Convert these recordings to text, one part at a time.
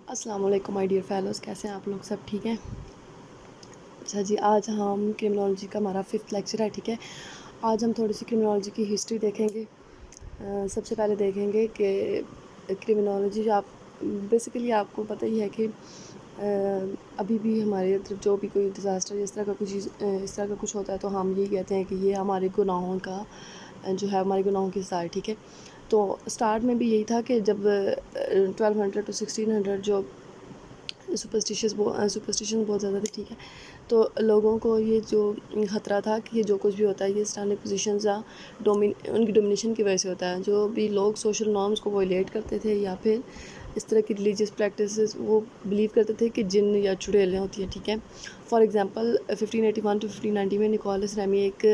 السلام علیکم my dear fellows, کیسے ہیں آپ لوگ؟ سب ٹھیک ہیں؟ اچھا جی، آج ہم کرمنالوجی کا ہمارا 5th لیکچر ہے. ٹھیک ہے، آج ہم تھوڑی سی کرمنالوجی کی ہسٹری دیکھیں گے. سب سے پہلے دیکھیں گے کہ کرمنالوجی آپ بیسیکلی آپ کو پتہ ہی ہے کہ ابھی بھی ہمارے طرف جو بھی کوئی ڈیزاسٹر اس طرح کا کچھ چیز اس طرح کا کچھ ہوتا ہے تو ہم یہی کہتے ہیں کہ یہ ہمارے گناہوں کا جو ہے، ہمارے گناہوں کی سزا ہے. ٹھیک ہے، تو اسٹارٹ میں بھی یہی تھا کہ جب 1200 to 1600 جو سپرسٹیشن بہت زیادہ تھی. ٹھیک ہے، تو لوگوں کو یہ جو خطرہ تھا کہ یہ جو کچھ بھی ہوتا ہے یہ اسٹینڈرڈ پوزیشنز یا ان کی ڈومینیشن کی وجہ سے ہوتا ہے. جو بھی لوگ سوشل نارمز کو وائلیٹ کرتے تھے یا پھر اس طرح کی ریلیجیس پریکٹسز وہ بلیو کرتے تھے کہ جن یا چڑیلیں ہوتی ہیں. ٹھیک ہے، فار ایگزامپل 1581 to 1590 میں نکولس ریمی ایک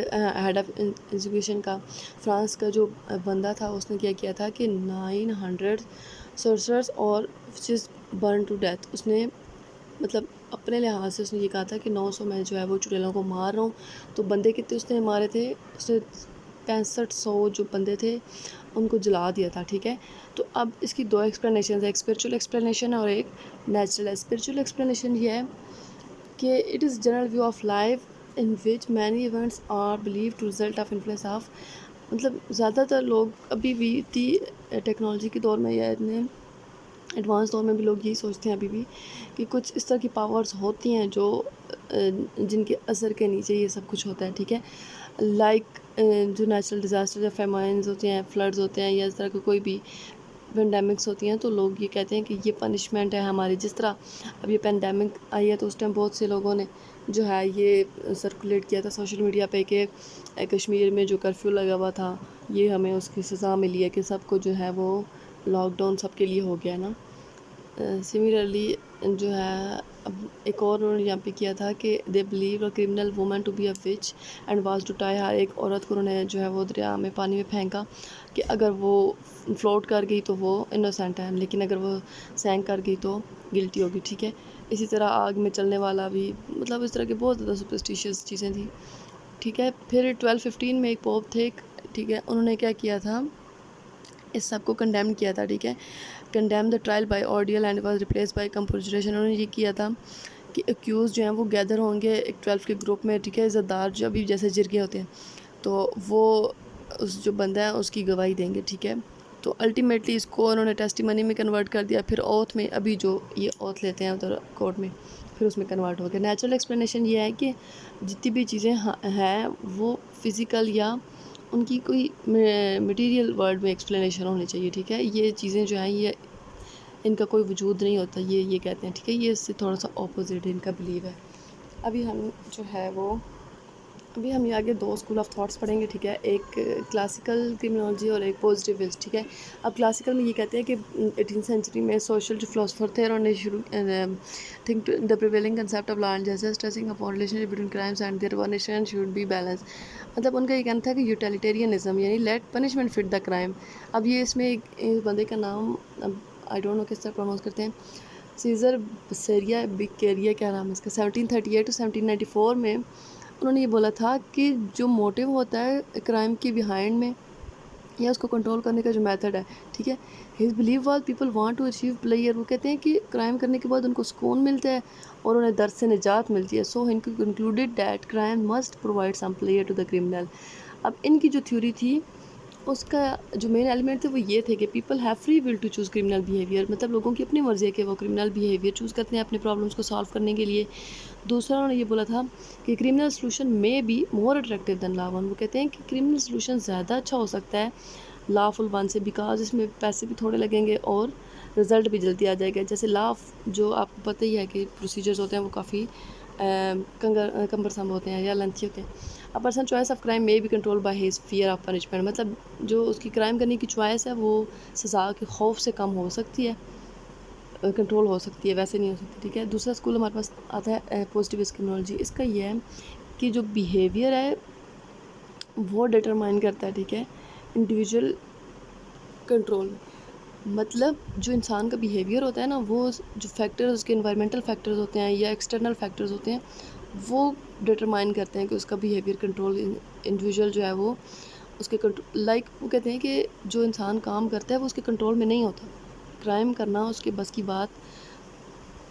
ہیڈ آف انسٹیٹیوشن کا فرانس کا جو بندہ تھا، اس نے کیا کیا تھا کہ 900 سورسررز اور وچز برن ٹو ڈیتھ. اس نے مطلب اپنے لحاظ سے اس نے یہ کہا تھا کہ 900 میں جو ہے وہ چڑیلوں کو مار رہا ہوں. تو بندے کتنے اس نے مارے تھے؟ اس نے 6500 جو بندے تھے ان کو جلا دیا تھا. ٹھیک ہے، تو اب اس کی 2 ایکسپلینیشنز ہیں، ایک اسپریچول ایکسپلینیشن ہے اور ایک نیچرل ہے. اسپریچول ایکسپلینیشن یہ ہے کہ it is general view of life in which many events are believed to result of influence of. مطلب زیادہ تر لوگ ابھی بھی ٹیکنالوجی کے دور میں یا اتنے ایڈوانس دور میں بھی لوگ یہی سوچتے ہیں ابھی بھی کہ کچھ اس طرح کی پاورز ہوتی ہیں جو جن کے اثر کے نیچے یہ سب کچھ ہوتا ہے. ٹھیک ہے، لائک جو نیچرل ڈیزاسٹر یا فیمائنز ہوتے ہیں، فلڈز ہوتے ہیں یا اس طرح کے کوئی بھی پینڈیمکس ہوتی ہیں، تو لوگ یہ کہتے ہیں کہ یہ پنشمنٹ ہے ہماری. جس طرح اب یہ پینڈیمک آئی ہے تو اس ٹائم بہت سے لوگوں نے جو ہے یہ سرکولیٹ کیا تھا سوشل میڈیا پہ کہ کشمیر میں جو کرفیو لگا ہوا تھا یہ ہمیں اس کی سزا ملی ہے کہ سب کو جو ہے وہ لاک ڈاؤن سب کے لیے ہو گیا نا. سملرلی جو ہے اب ایک اور انہوں نے یہاں پہ کیا تھا کہ they believe a criminal woman to be a witch and was to tie. ہر ایک عورت کو انہوں نے جو ہے وہ دریا میں پانی میں پھینکا کہ اگر وہ فلوٹ کر گئی تو وہ انوسینٹ ہے، لیکن اگر وہ سینک کر گئی تو گلٹی ہوگی. ٹھیک ہے، اسی طرح آگ میں چلنے والا بھی، مطلب اس طرح کے بہت زیادہ سپرسٹیشیس چیزیں تھیں. ٹھیک ہے، پھر 1215 میں ایک پوپ تھے. ٹھیک ہے، انہوں نے کیا کیا تھا، اس سب کو کنڈیم کیا تھا. ٹھیک ہے، condemn the trial by ordeal and was replace by compurgation. انہوں نے یہ کیا تھا کہ ایکیوز جو ہیں وہ گیدر ہوں گے ایک 12 کے گروپ میں. ٹھیک ہے، عزت دار جو ابھی جیسے جرگے ہوتے ہیں تو وہ اس جو بندہ ہے اس کی گواہی دیں گے. ٹھیک ہے، تو الٹیمیٹلی اس کو انہوں نے ٹیسٹی منی میں کنورٹ کر دیا. پھر اوتھ میں ابھی جو یہ اوتھ لیتے ہیں ادھر کورٹ میں پھر اس میں کنورٹ ہو گیا. نیچرل ایکسپلینیشن یہ ہے کہ جتنی بھی چیزیں ہیں وہ فزیکل یا ان کی کوئی مٹیریل ورلڈ میں ایکسپلینیشن ہونی چاہیے. ٹھیک ہے، یہ چیزیں جو ہیں یہ ان کا کوئی وجود نہیں ہوتا، یہ کہتے ہیں. ٹھیک ہے، یہ اس سے تھوڑا سا اپوزٹ ان کا بلیو ہے. ابھی ہم جو ہے وہ ابھی ہم یہ آگے 2 اسکول آف تھاٹس پڑھیں گے. ٹھیک ہے، ایک کلاسیکل کرمنالوجی اور ایک پازیٹیوسٹ. ٹھیک ہے، اب کلاسیکل میں یہ کہتے ہیں کہ 18 سینچری میں سوشل جو فلاسفر تھے انہوں نے شروع think the prevailing concept of law and justice stressing upon relation between crimes and their punishment should be balance. مطلب ان کا یہ کہنا تھا کہ یوٹیلیٹیرینزم یعنی let punishment fit the crime. اب یہ اس میں ایک بندے کا نام آئی ڈونٹ نو کس طرح پروناؤنس کرتے ہیں، سیزر بسیریا بکیریا کیا نام ہے اس کا. 1738 to 1794 میں انہوں نے یہ بولا تھا کہ جو موٹیو ہوتا ہے کرائم کی بیہائنڈ میں یا اس کو کنٹرول کرنے کا جو میتھڈ ہے. ٹھیک ہے، his belief was people want to achieve pleasure. وہ کہتے ہیں کہ کرائم کرنے کے بعد ان کو سکون ملتا ہے اور انہیں درد سے نجات ملتی ہے. سو ان کو concluded that crime must provide some pleasure to the criminal. اب ان کی جو تھیوری تھی اس کا جو مین ایلیمنٹ تھے وہ یہ تھے کہ people have free will to choose criminal behaviour. مطلب لوگوں کی اپنی مرضی ہے کہ وہ کرمنل بیہیویئر چوز کرتے ہیں اپنے پرابلمس کو سالو کرنے کے لیے. دوسرا انہوں نے یہ بولا تھا کہ کرمنل سلوشن میں be more attractive than law one. وہ کہتے ہیں کہ کرمنل سلوشن زیادہ اچھا ہو سکتا ہے لا فل ون سے، بیکاز اس میں پیسے بھی تھوڑے لگیں گے اور رزلٹ بھی جلدی آ جائے گا. جیسے لا جو آپ کو پتہ ہی ہے کہ پروسیجرز ہوتے ہیں وہ کافی کمبرسم ہوتے ہیں یا لینتھی ہوتے ہیں. A person choice of crime میں be controlled by his fear of punishment. مطلب جو اس کی کرائم کرنے کی چوائس ہے وہ سزا کے خوف سے کم ہو سکتی ہے، کنٹرول ہو سکتی ہے، ویسے نہیں ہو سکتی. ٹھیک ہے، دوسرا اسکول ہمارے پاس آتا ہے پازیٹیوسٹ کرمنالوجی. اس کا یہ ہے کہ جو بیہیویئر ہے وہ ڈٹرمائن کرتا ہے. ٹھیک ہے، انڈیویجول کنٹرول. مطلب جو انسان کا بیہیویئر ہوتا ہے نا وہ جو فیکٹرز اس کے انوائرمنٹل فیکٹرز ہوتے ہیں یا ایکسٹرنل فیکٹرز ہوتے ہیں وہ ڈٹرمائن کرتے ہیں کہ اس کا بیہیویئر کنٹرول انڈیویجول جو ہے وہ اس کے لائک وہ کہتے ہیں کہ جو انسان کام کرتا ہے وہ اس کے کنٹرول میں نہیں ہوتا. کرائم کرنا اس کے بس کی بات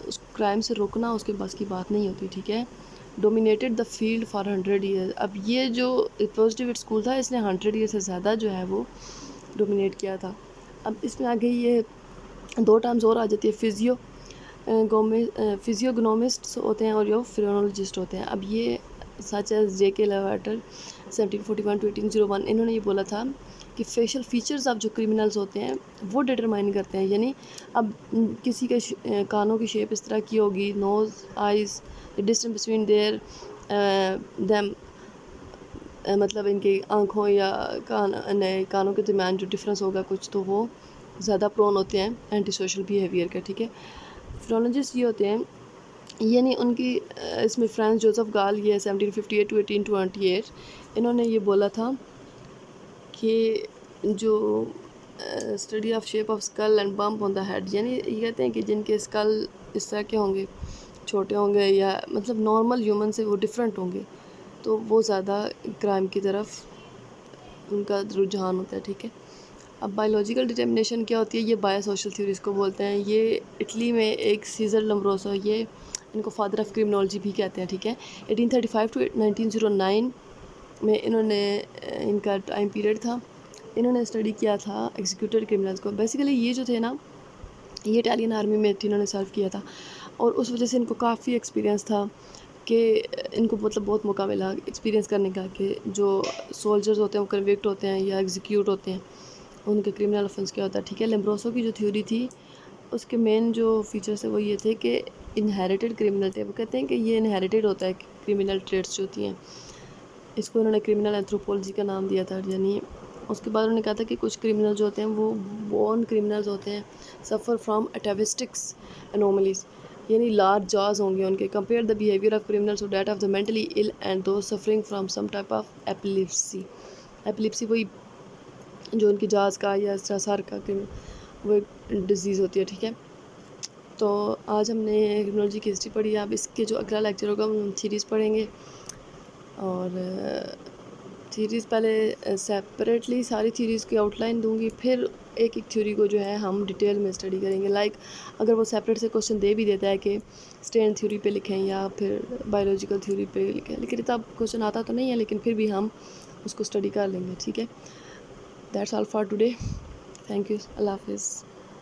اس کرائم سے روکنا اس کے بس کی بات نہیں ہوتی، ٹھیک ہے. Dominated the field for 100 year. اب یہ جو پازیٹیو اسکول تھا اس نے 100 ایئر سے زیادہ جو ہے وہ ڈومینیٹ کیا تھا. اب اس میں آگے یہ 2 ٹرمز اور آ جاتی ہے، فزیوگنومسٹ ہوتے ہیں اور جو فرینولوجسٹ ہوتے ہیں. اب یہ سچ ایز جے کے لیواٹر 1741 to 1801 انہوں نے یہ بولا تھا کہ فیشل فیچرز اب جو کریمنلز ہوتے ہیں وہ ڈٹرمائن کرتے ہیں. یعنی اب کسی کے کانوں کی شیپ اس طرح کی ہوگی، nose, eyes, distance between their them, مطلب ان کی آنکھوں یا کانوں کے درمیان جو ڈفرینس ہوگا کچھ، تو وہ زیادہ پرون ہوتے ہیں اینٹی سوشل بیہیویئر کا، ٹھیک ہے. فرینولوجسٹ یہ ہوتے ہیں، یعنی ان کی اس میں فرانس جوزف گال یہ 1758 to 1828 انہوں نے یہ بولا تھا کہ جو study of shape of skull and bump on the head, یعنی یہ کہتے ہیں کہ جن کے اسکل اس طرح کے ہوں گے، چھوٹے ہوں گے یا مطلب نارمل ہیومن سے وہ ڈفرینٹ ہوں گے، تو وہ زیادہ کرائم کی طرف ان کا رجحان ہوتا ہے، ٹھیک ہے. اب بایولوجیکل ڈٹرمنیشن کیا ہوتی ہے، یہ بایو سوشل تھیوریز کو بولتے ہیں. یہ اٹلی میں ایک سیزر لمبروسو، یہ ان کو فادر آف کرمنالوجی بھی کہتے ہیں، ٹھیک ہے. 1835 to 1909 میں انہوں نے ان کا ٹائم پیریڈ تھا، انہوں نے اسٹڈی کیا تھا ایگزیکیوٹر کرمنلز کو. بیسیکلی یہ جو تھے نا، یہ اٹالین آرمی میں انہوں نے سرو کیا تھا اور اس وجہ سے ان کو کافی ایکسپیرینس تھا کہ ان کو مطلب بہت موقع ملا ایکسپیرینس کرنے کا کہ جو سولجرز ہوتے ہیں وہ کنوکٹ ہوتے ہیں یا ایگزیکیوٹ ہوتے ہیں، ان کے کرمنل افنس کیا ہوتا ہے، ٹھیک ہے. لیمبروسو کی جو تھیوری تھی اس کے مین جو فیچرز ہیں وہ یہ تھے کہ انہیریٹڈ کرمنل تھے. وہ کہتے ہیں کہ یہ انہیریٹڈ ہوتا ہے کرمنل ٹریٹس جو ہوتی ہیں. اس کو انہوں نے کرمنل اینتھروپولوجی کا نام دیا تھا. یعنی اس کے بعد انہوں نے کہا تھا کہ کچھ کرمنل جو ہوتے ہیں وہ بورن کرمنلز ہوتے ہیں، سفر فرام اٹیوسٹکس انوملیز، یعنی لارج جاز ہوں گے ان کے. Compare the behaviour of criminals to that of the mentally ill and those suffering from some type of epilepsy. Epilepsy وہی جو ان کی جاز کا یا اس طرح سر کا وہ ایک ڈیزیز ہوتی ہے، ٹھیک ہے. تو آج ہم نے کرمنالوجی کی ہسٹری پڑھی. اب اس کے جو اگلا لیکچر ہوگا ہم تھیریز پڑھیں گے، اور تھیریز پہلے سیپریٹلی ساری تھیریز کی آؤٹ لائن دوں گی، پھر ایک ایک تھیوری کو جو ہے ہم ڈیٹیل میں اسٹڈی کریں گے. لائک اگر وہ سیپریٹ سے کوشچن دے بھی دیتا ہے کہ اسٹینڈ تھیوری پہ لکھیں یا پھر بایولوجیکل تھیوری پہ لکھیں، لیکن اتنا کوشچن آتا تو نہیں ہے، لیکن پھر بھی ہم اس کو اسٹڈی کر لیں گے، ٹھیک ہے. That's all for today. Thank you. اللہ حافظ.